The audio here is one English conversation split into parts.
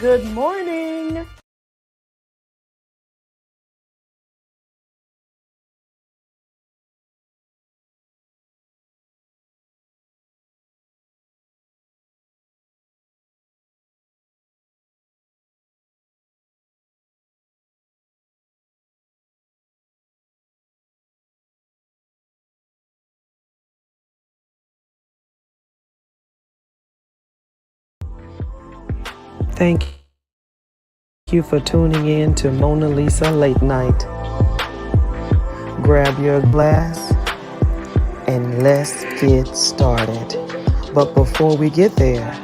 Good morning. Thank you for tuning in to Mona Lisa Late Night. Grab your glass and let's get started. But before we get there,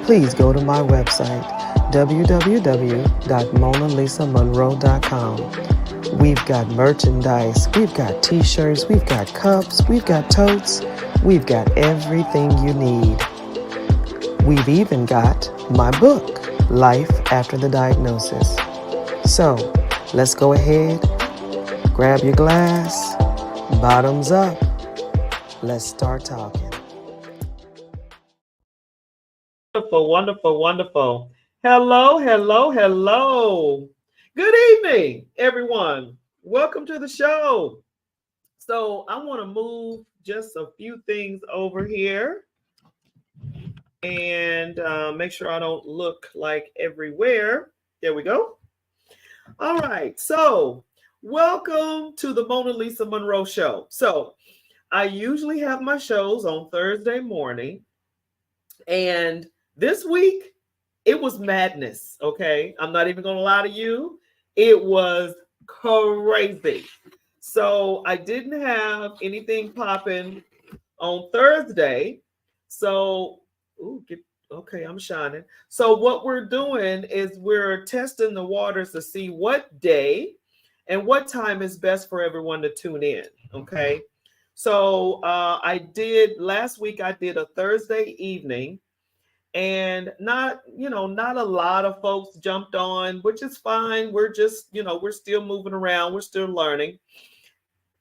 please go to my website, www.monalisamonroe.com. We've got merchandise, we've got t-shirts, we've got cups, we've got totes, we've got everything you need. We've even got my book, Life After the Diagnosis. So, let's go ahead, grab your glass, bottoms up, let's start talking. Wonderful, wonderful, wonderful. Hello, hello, hello. Good evening, everyone. Welcome to the show. So, I want to move just a few things over here and make sure I don't look like everywhere. There we go. All right. So, welcome to the Mona Lisa Monroe show. So, I usually have my shows on Thursday morning. And this week, it was madness. Okay. I'm not even going to lie to you. It was crazy. So I didn't have anything popping on Thursday. So, okay, I'm shining. So, what we're doing is we're testing the waters to see what day and what time is best for everyone to tune in. Okay. So, I did last week, I did a Thursday evening and not a lot of folks jumped on, which is fine. We're just, we're still moving around, we're still learning.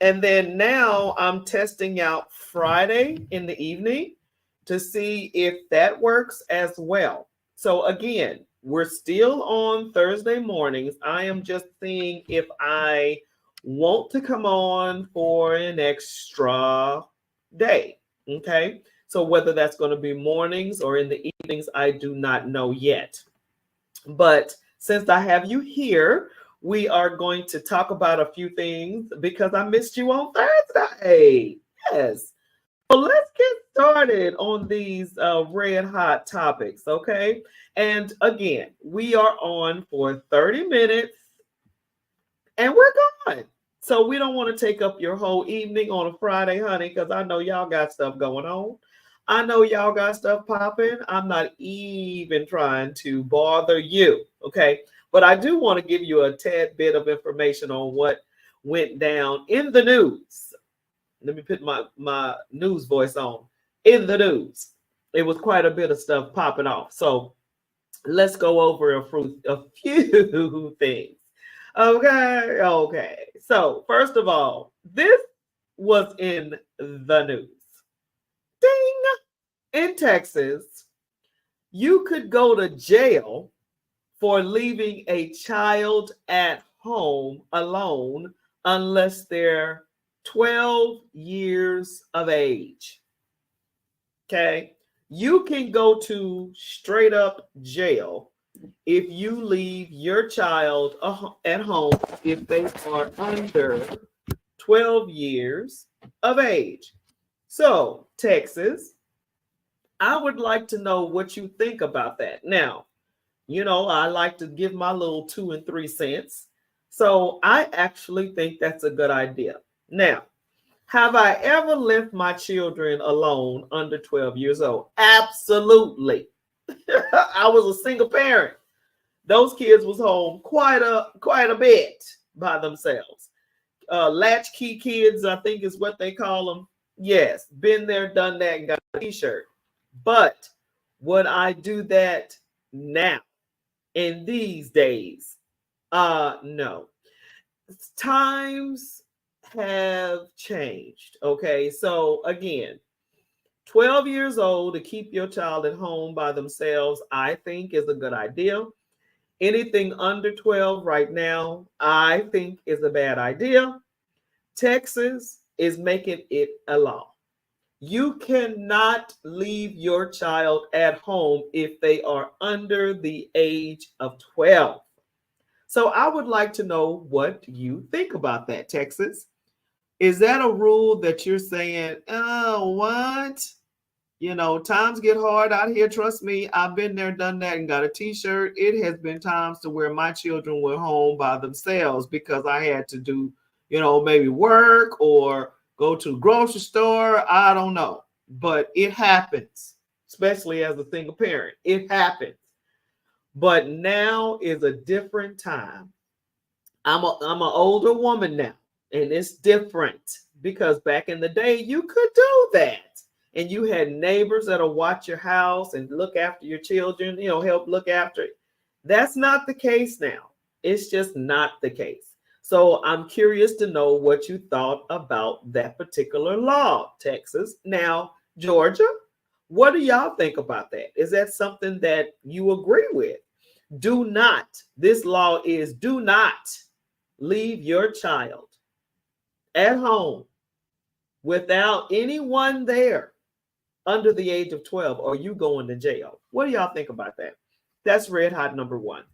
And then now I'm testing out Friday in the evening to see if that works as well. So again, we're still on Thursday mornings. I am just seeing if I want to come on for an extra day. Okay. So whether that's going to be mornings or in the evenings, I do not know yet. But since I have you here, we are going to talk about a few things because I missed you on Thursday. Yes. So let's get started on these red hot topics, okay? And again, we are on for 30 minutes and we're gone. So we don't want to take up your whole evening on a Friday, honey, because I know y'all got stuff going on. I know y'all got stuff popping. I'm not even trying to bother you, okay? But I do want to give you a tad bit of information on what went down in the news. Let me put my news voice on. In the news, it was quite a bit of stuff popping off. So let's go over a few things. Okay. So, first of all, this was in the news. Ding! In Texas, you could go to jail for leaving a child at home alone unless they're 12 years of age. Okay. You can go to straight up jail if you leave your child at home if they are under 12 years of age. So, Texas, I would like to know what you think about that. Now, I like to give my little 2 and 3 cents. So, I actually think that's a good idea. Now, have I ever left my children alone under 12 years old? Absolutely. I was a single parent. Those kids was home quite a bit by themselves. Latchkey kids, I think is what they call them. Yes, been there, done that, and got a t-shirt. But would I do that now in these days? No. Times have changed. Okay. So again, 12 years old to keep your child at home by themselves, I think is a good idea. Anything under 12 right now, I think is a bad idea. Texas is making it a law. You cannot leave your child at home if they are under the age of 12. So I would like to know what you think about that, Texas. Is that a rule that you're saying, oh, what? You know, times get hard out here. Trust me, I've been there, done that, and got a t-shirt. It has been times to where my children were home by themselves because I had to do, maybe work or go to the grocery store. I don't know. But it happens, especially as a single parent. It happens. But now is a different time. I'm an older woman now, and it's different because back in the day you could do that, and you had neighbors that'll watch your house and look after your children, help look after it. That's not the case now. It's just not the case. So I'm curious to know what you thought about that particular law, Texas. Now, Georgia, what do y'all think about that? Is that something that you agree with? Do not, this law is do not leave your child at home without anyone there under the age of 12 or you going to jail. What do y'all think about that? That's red hot number one.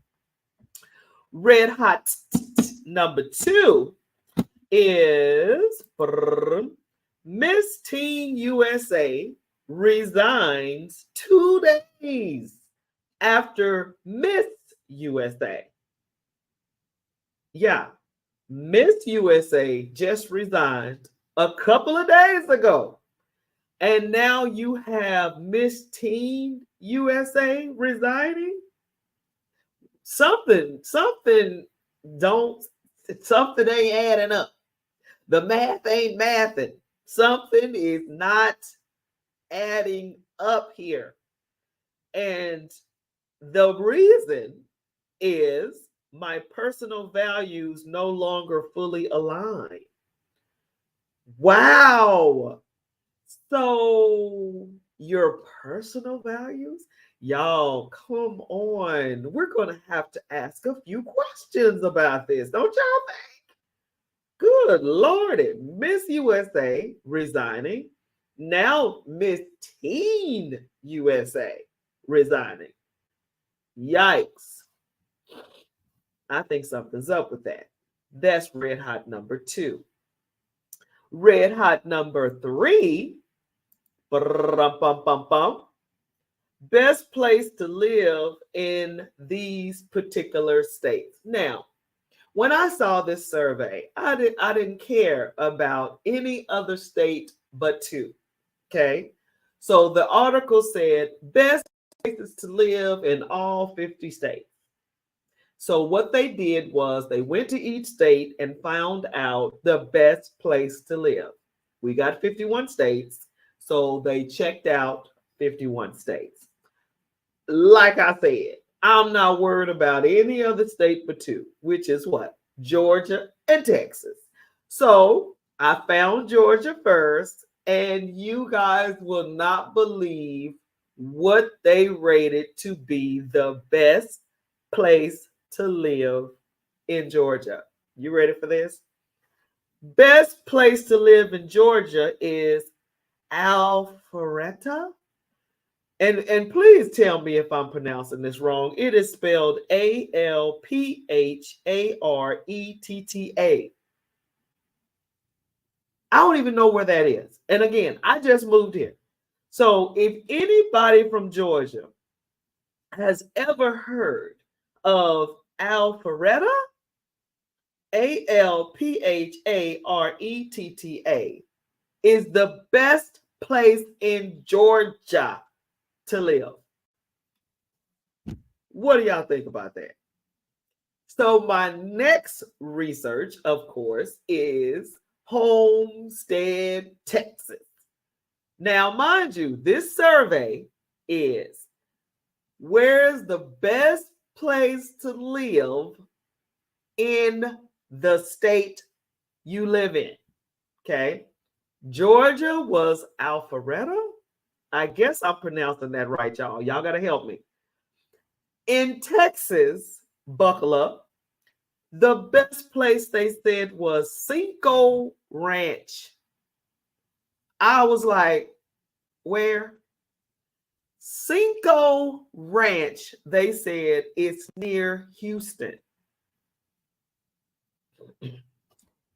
Red hot number two is Miss Teen USA resigns 2 days after Miss USA. Yeah, Miss USA just resigned a couple of days ago. And now you have Miss Teen USA resigning. Something ain't adding up. The math ain't mathing. Something is not adding up here. And the reason is my personal values no longer fully align. Wow. So your personal values? Y'all, come on. We're going to have to ask a few questions about this. Don't y'all think? Good Lordy. Miss USA resigning. Now Miss Teen USA resigning. Yikes. I think something's up with that. That's red hot number two. Red hot number three. Best place to live in these particular states. Now, when I saw this survey, I didn't care about any other state but two. Okay. So the article said best places to live in all 50 states. So what they did was they went to each state and found out the best place to live. We got 51 states, so they checked out 51 states. Like I said, I'm not worried about any other state but two, which is what? Georgia and Texas. So I found Georgia first, and you guys will not believe what they rated to be the best place to live in Georgia. You ready for this? Best place to live in Georgia is Alpharetta. And please tell me if I'm pronouncing this wrong. It is spelled Alpharetta. I don't even know where that is. And again, I just moved here. So if anybody from Georgia has ever heard of Alpharetta, Alpharetta is the best place in Georgia to live. What do y'all think about that? So my next research, of course, is Homestead, Texas. Now, mind you, this survey is where's the best place to live in the state you live in. Okay. Georgia was Alpharetta. I guess I'm pronouncing that right, y'all. Y'all got to help me. In Texas, buckle up. The best place they said was Cinco Ranch. I was like, where? Cinco Ranch, they said it's near Houston.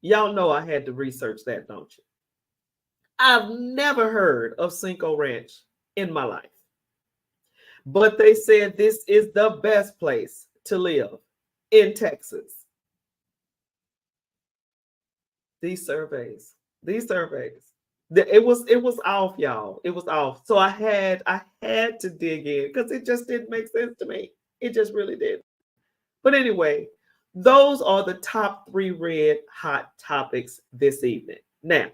Y'all know I had to research that, don't you? I've never heard of Cinco Ranch in my life. But they said this is the best place to live in Texas. These surveys, it was off, y'all. It was off. So I had to dig in because it just didn't make sense to me. It just really did. But anyway, those are the top 3 red hot topics this evening. Now,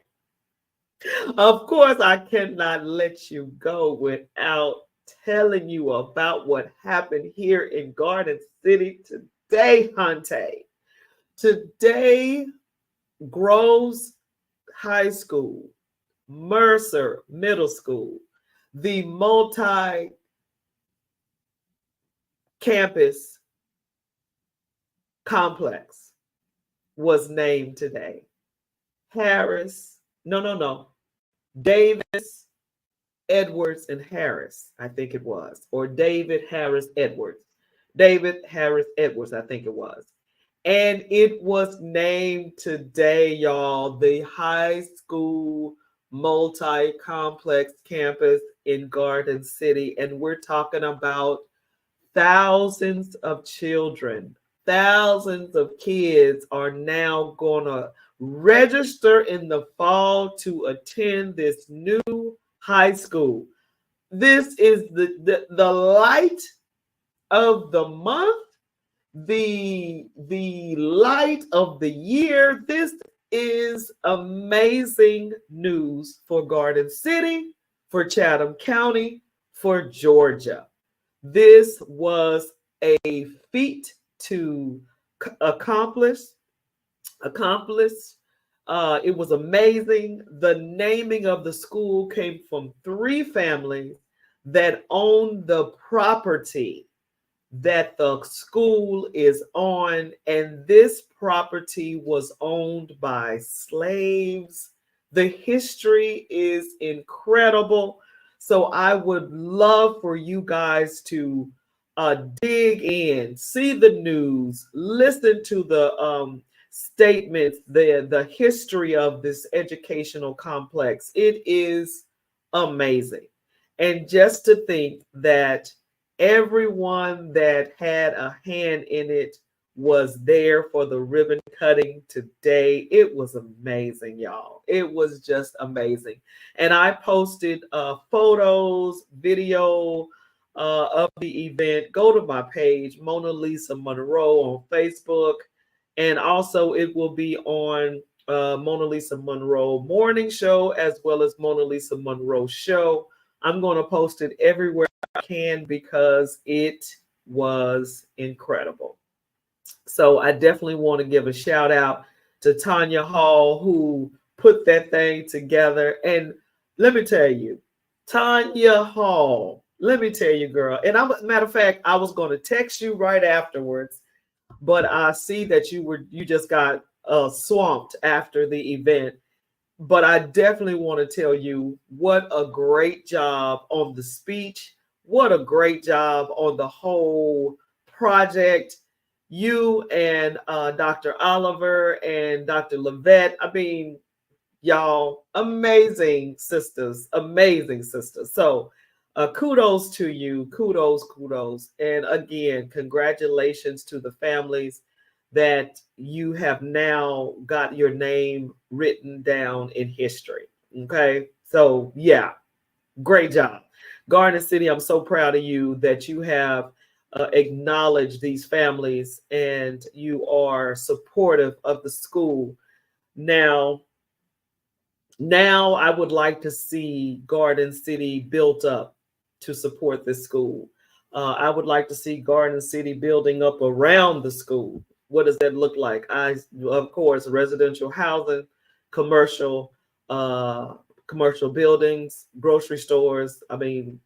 of course, I cannot let you go without telling you about what happened here in Garden City today, Hunte. Today, Groves High School, Mercer Middle School, the multi-campus complex was named today. Davis, Edwards, and Harris, I think it was, or David Harris Edwards. David Harris Edwards, I think it was. And it was named today, y'all, the high school multi-complex campus in Garden City. And we're talking about thousands of children, thousands of kids are now going to register in the fall to attend this new high school. This is the light of the month, the light of the year. This is amazing news for Garden City, for Chatham County, for Georgia. This was a feat to accomplish. It was amazing. The naming of the school came from 3 families that own the property that the school is on, and this property was owned by slaves. The history is incredible. So I would love for you guys to dig in, see the news, listen to the statements, the history of this educational complex. It is amazing. And just to think that everyone that had a hand in it was there for the ribbon cutting today. It was amazing, y'all. It was just amazing. And I posted photos, video of the event. Go to my page, MonaLisa Monroe on Facebook. And also it will be on MonaLisa Monroe Morning Show as well as MonaLisa Monroe Show. I'm going to post it everywhere I can because it was incredible. So I definitely want to give a shout out to Tanya Hall, who put that thing together. And let me tell you, Tanya Hall, let me tell you, girl. And matter of fact, I was going to text you right afterwards, but I see that you just got swamped after the event. But I definitely want to tell you what a great job on the speech. What a great job on the whole project. You and Dr. Oliver and Dr. Levette. I mean, y'all, amazing sisters, amazing sisters. So kudos to you. Kudos. And again, congratulations to the families that you have now got your name written down in history. Okay. So yeah, great job. Garden City, I'm so proud of you that you have acknowledged these families and you are supportive of the school. Now I would like to see Garden City built up to support this school. I would like to see Garden City building up around the school. What does that look like? Of course, residential housing, commercial buildings, grocery stores. I mean,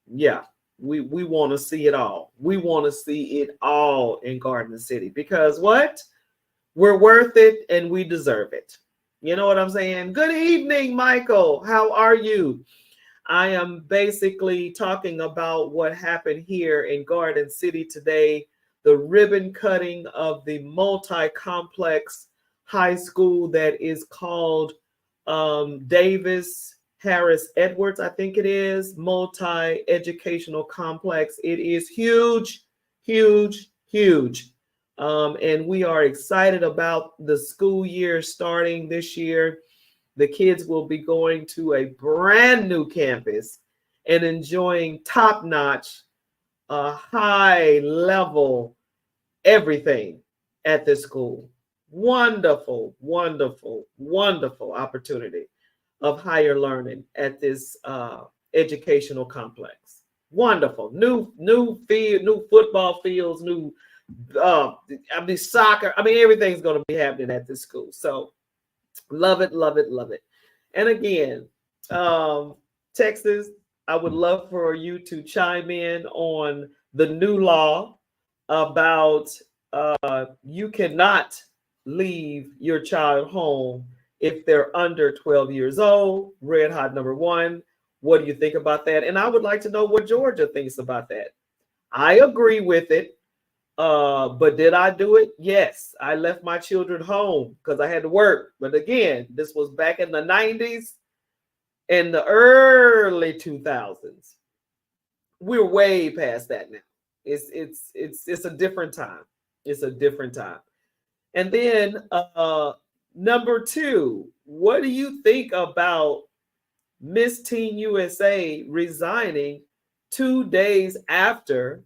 yeah, We want to see it all. We want to see it all in Garden City because what? We're worth it and we deserve it. You know what I'm saying? Good evening, Michael. How are you? I am basically talking about what happened here in Garden City today, the ribbon cutting of the multi-complex high school that is called Davis Harris Edwards, I think it is, multi-educational complex. It is huge, huge, huge. And we are excited about the school year starting this year. The kids will be going to a brand new campus and enjoying top-notch, high-level everything at this school. Wonderful, wonderful, wonderful opportunity of higher learning at this educational complex. Wonderful. New field, new football fields, new soccer. Everything's going to be happening at this school. So love it, love it, love it. And again, Texas, I would love for you to chime in on the new law about you cannot leave your child home if they're under 12 years old. Red hot number one. What do you think about that? And I would like to know what Georgia thinks about that. I agree with it. But did I do it? Yes. I left my children home because I had to work. But again, this was back in the 90s and the early 2000s. We're way past that now. It's a different time. It's a different time. And then number two, what do you think about Miss Teen USA resigning 2 days after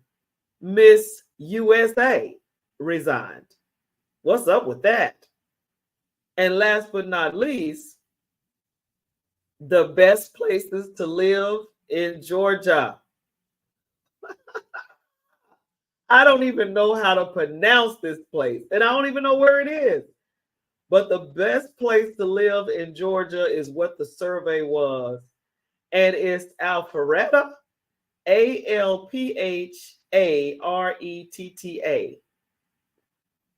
Miss USA resigned? What's up with that? And last but not least, the best places to live in Georgia. I don't even know how to pronounce this place, and I don't even know where it is. But the best place to live in Georgia is what the survey was, and it's Alpharetta, Alpharetta.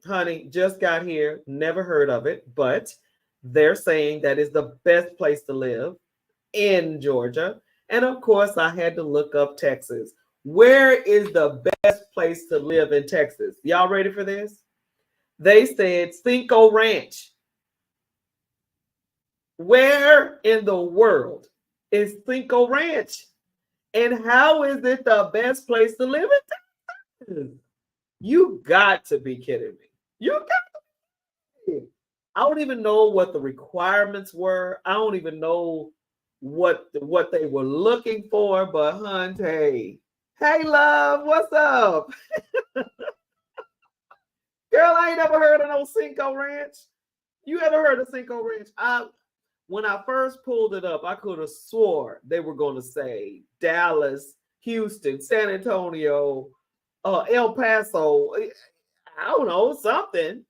Honey, just got here, never heard of it, but they're saying that is the best place to live in Georgia. And of course, I had to look up Texas. Where is the best place to live in Texas? Y'all ready for this? They said Cinco Ranch. Where in the world is Cinco Ranch? And how is it the best place to live in Texas? You got to be kidding me. You got to be kidding me. I don't even know what the requirements were. I don't even know what they were looking for, but hey, love, what's up? Girl, I ain't never heard of no Cinco Ranch. You ever heard of Cinco Ranch? When I first pulled it up, I could have swore they were going to say Dallas, Houston, San Antonio, El Paso. I don't know, something.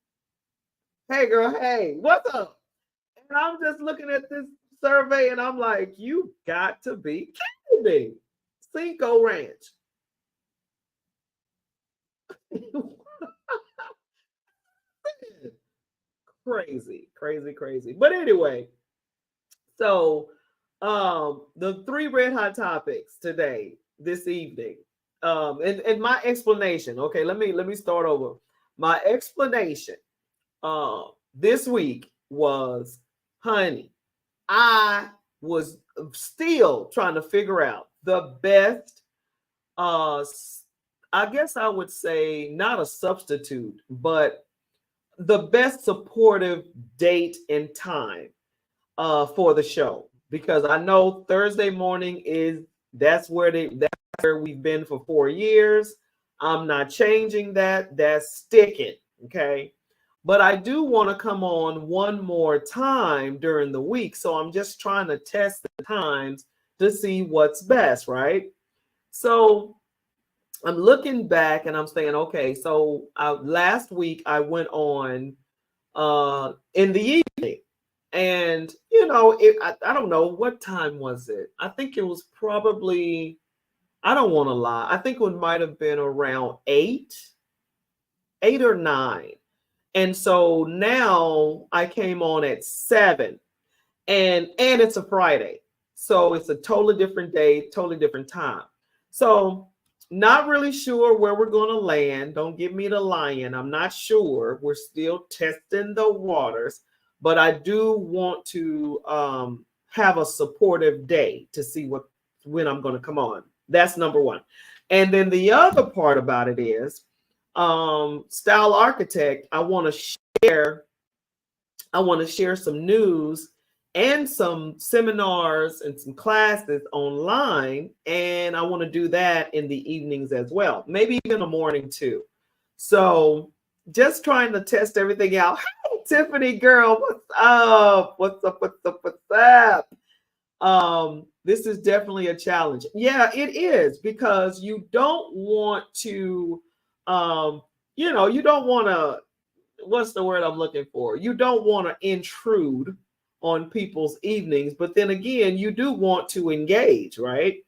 Hey, girl, hey, what's up? And I'm just looking at this survey and I'm like, you got to be kidding me. Cinco Ranch. Crazy, crazy, crazy. But anyway, so the three red hot topics today, this evening, and my explanation. Okay, let me start over. My explanation this week was, honey, I was still trying to figure out the best, I guess I would say not a substitute, but the best supportive date and time for the show, because I know Thursday morning that's where we've been for 4 years. I'm not changing that. That's sticking. Okay. But I do want to come on one more time during the week. So I'm just trying to test the times to see what's best, right? So I'm looking back and I'm saying, okay, so last week I went on in the evening. And, I don't know, what time was it? I think it was probably I don't want to lie. I think it might have been around 8 or 9. And so now I came on at 7, and it's a Friday. So it's a totally different day, totally different time. So not really sure where we're going to land. Don't give me the lion. I'm not sure. We're still testing the waters, but I do want to have a supportive day to see when I'm going to come on. That's number one. And then the other part about it is Style Architect. I want to share some news and some seminars and some classes online. And I want to do that in the evenings as well, maybe even the morning too. So just trying to test everything out. Hey, Tiffany girl, what's up? What's up? What's up? What's up? This is definitely a challenge. Yeah, it is, because you don't want to, you don't want to, what's the word I'm looking for? You don't want to intrude on people's evenings, but then again, you do want to engage, right?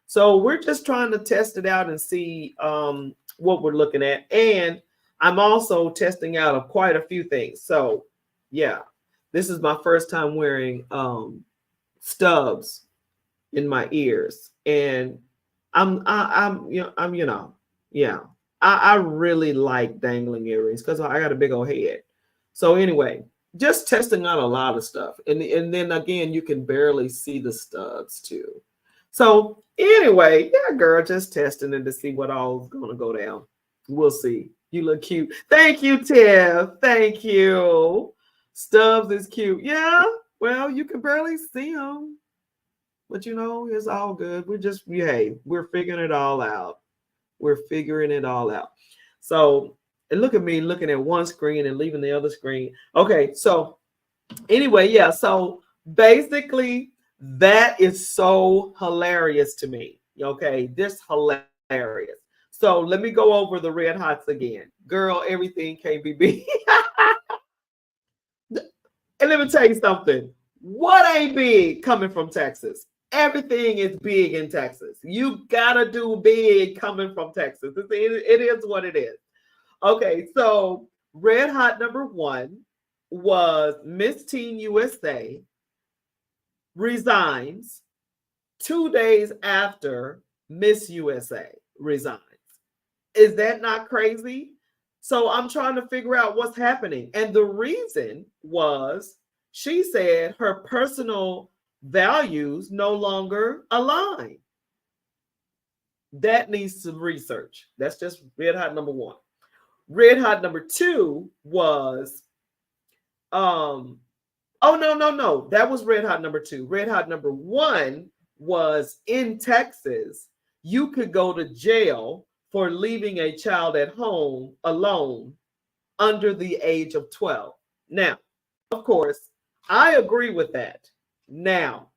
So we're just trying to test it out and see what we're looking at. And I'm also testing out quite a few things. So yeah, this is my first time wearing stubs in my ears, and I really like dangling earrings because I got a big old head. So anyway, just testing out a lot of stuff, and then again, you can barely see the studs too. So anyway, yeah, girl, just testing it to see what all's gonna go down. We'll see. You look cute. Thank you, Tiff. Thank you. Stubbs is cute. Yeah. Well, you can barely see them, but it's all good. We're figuring it all out. We're figuring it all out. So, and look at me looking at one screen and leaving the other screen. Okay, so anyway, yeah. So basically, that is so hilarious to me. Okay, this hilarious. So let me go over the red hots again. Girl, everything can't be big. And let me tell you something. What ain't big coming from Texas? Everything is big in Texas. You gotta do big coming from Texas. It is what it is. Okay, so red hot number 1 was Miss Teen USA resigns 2 days after Miss USA resigns. Is that not crazy? So I'm trying to figure out what's happening. And the reason was she said her personal values no longer align. That needs some research. That's just red hot number 1. Red hot number 2 was no. That was red hot number 2. Red hot number 1 was in Texas. You could go to jail for leaving a child at home alone under the age of 12. Now, of course, I agree with that. Now,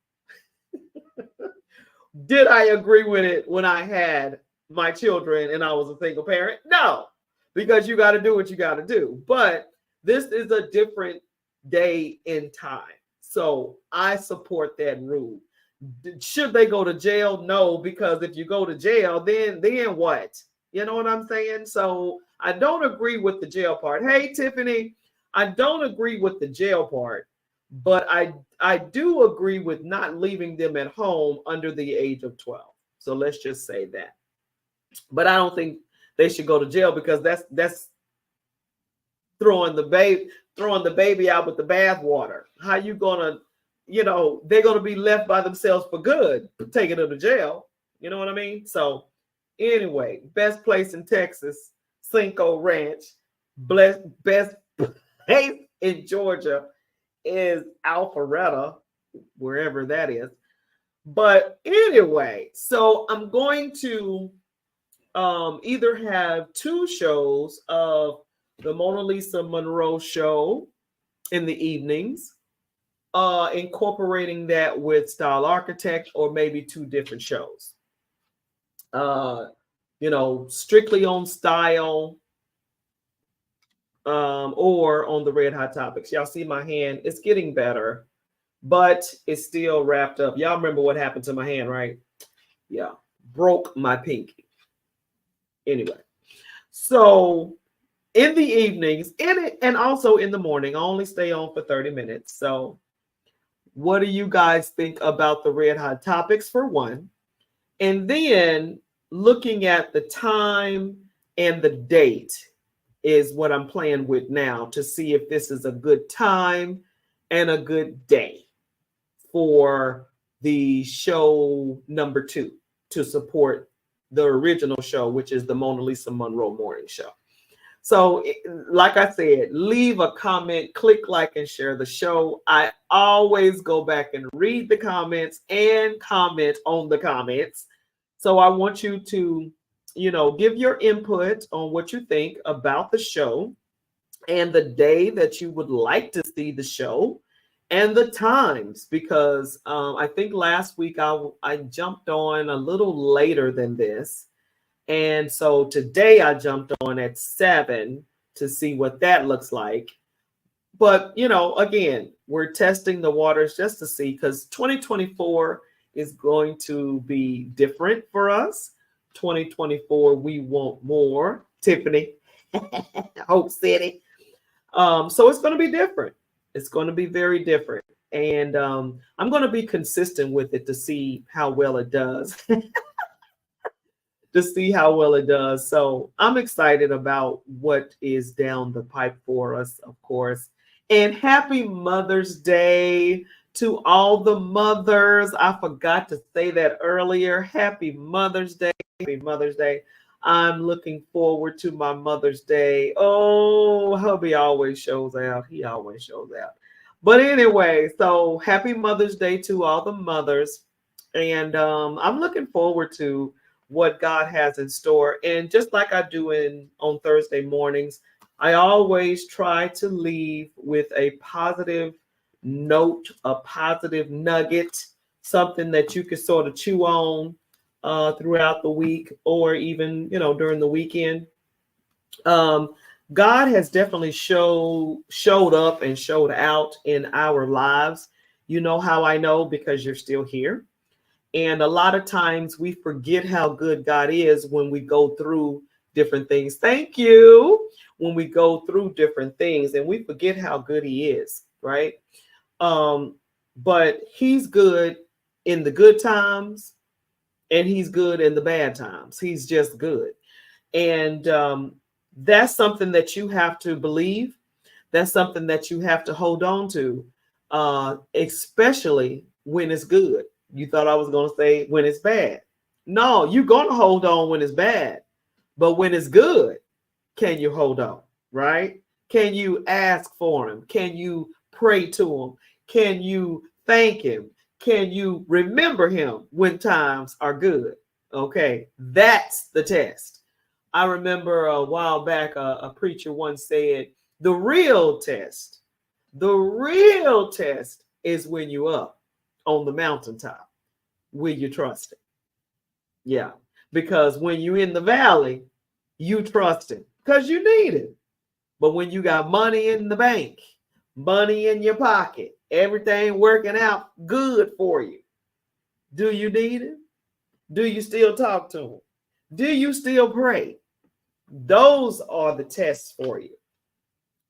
did I agree with it when I had my children and I was a single parent? No, because you got to do what you got to do. But this is a different day in time. So I support that rule. Should they go to jail? No, because if you go to jail, then what? You know what I'm saying? So I don't agree with the jail part. Hey, Tiffany, I don't agree with the jail part, but I do agree with not leaving them at home under the age of 12. So let's just say that. But I don't think they should go to jail, because that's throwing the baby out with the bathwater. How you gonna, they're gonna be left by themselves for good, taking them to jail. You know what I mean? So anyway, best place in Texas, Cinco Ranch. Best place in Georgia is Alpharetta, wherever that is. But anyway, so I'm going to either have 2 shows of the MonaLisa Monroe show in the evenings, incorporating that with Style Architect, or maybe 2 different shows. Strictly on style, or on the red hot topics. Y'all see my hand? It's getting better, but it's still wrapped up. Y'all remember what happened to my hand, right? Yeah. broke my pinky. Anyway, so in the evenings, and also in the morning, I only stay on for 30 minutes. So what do you guys think about the Red Hot Topics for one? And then looking at the time and the date is what I'm playing with now to see if this is a good time and a good day for the show number 2 to support the original show, which is the MonaLisa Monroe Morning Show. So, like I said, leave a comment, click like, and share the show. I always go back and read the comments and comment on the comments. So I want you to, give your input on what you think about the show and the day that you would like to see the show and the times, because I think last week I jumped on a little later than this. And so today I jumped on at 7 to see what that looks like. But, again, we're testing the waters just to see, because 2024 is going to be different for us. 2024, we want more. Tiffany, Hope City. So it's going to be different. It's going to be very different. And I'm going to be consistent with it to see how well it does. So I'm excited about what is down the pipe for us, of course. And happy Mother's Day to all the mothers. I forgot to say that earlier. Happy Mother's Day. Happy Mother's Day. I'm looking forward to my Mother's Day. Oh, hubby always shows out. He always shows out. But anyway, so happy Mother's Day to all the mothers. And I'm looking forward to what God has in store. And just like I do on Thursday mornings, I always try to leave with a positive note, a positive nugget, something that you can sort of chew on throughout the week, or even, during the weekend. God has definitely showed up and showed out in our lives. You know how I know? Because you're still here. And a lot of times we forget how good God is when we go through different things. Thank you. When we go through different things, and we forget how good he is, right? But he's good in the good times, and he's good in the bad times. He's just good. And that's something that you have to believe. That's something that you have to hold on to, especially when it's good. You thought I was going to say when it's bad. No, you're going to hold on when it's bad. But when it's good, can you hold on, right? Can you ask for him? Can you pray to him? Can you thank him? Can you remember him when times are good? Okay, that's the test. I remember a while back, a preacher once said, the real test is when you're up on the mountaintop. Will you trust him? Yeah, because when you're in the valley, you trust him because you need it. But when you got money in the bank, money in your pocket, everything working out good for you, do you need him? Do you still talk to him? Do you still pray? Those are the tests for you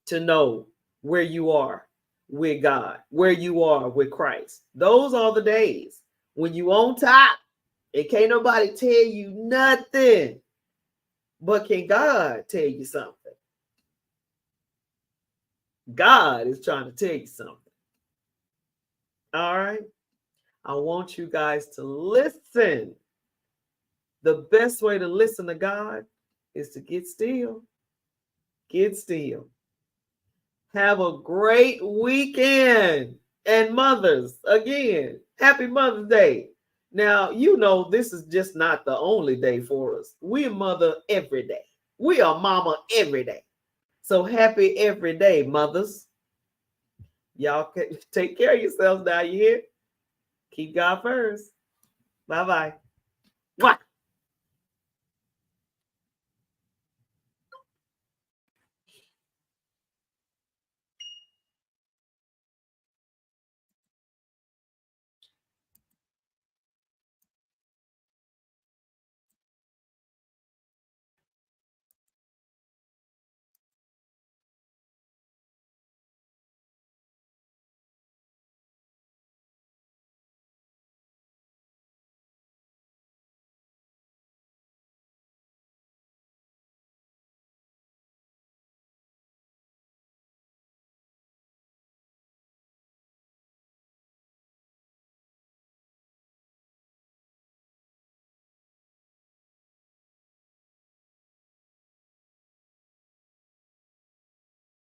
to know where you are with God, where you are with Christ. Those are the days when you on top and can't nobody tell you nothing. But can God tell you something? God is trying to tell you something. All right. I want you guys to listen. The best way to listen to God is to get still. Get still. Have a great weekend. And mothers, again, happy Mother's Day. Now, this is just not the only day for us. We are mother every day. We are mama every day. So happy every day, mothers. Y'all can take care of yourselves now. You hear? Keep God first. Bye-bye.